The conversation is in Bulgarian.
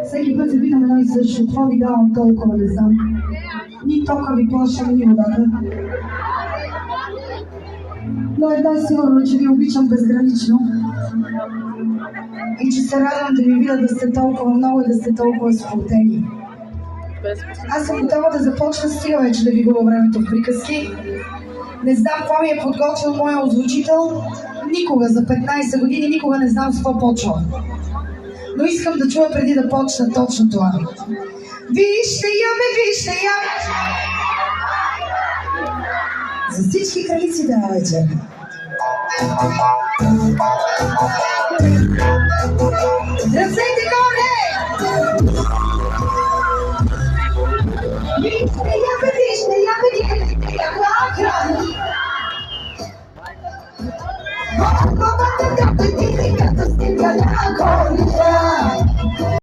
Всеки път се питам едно и също. Това ви давам толкова, не знам. Ни тока ви плащам, ни водата. Но една е сигурно, че ви обичам безгранично. И че се радвам да ви видя да сте толкова много и да сте толкова сплотени. Аз съм готова да започна, стига вече да ви губя времето в приказки. Не знам какво ми е подготвил моя озвучител. Никога за 15 години, никога не знам с какво почвам. Но искам да чуя преди да почна точно това. Вижте я, бе, вижте я! За всички кралици да вече. Ръцете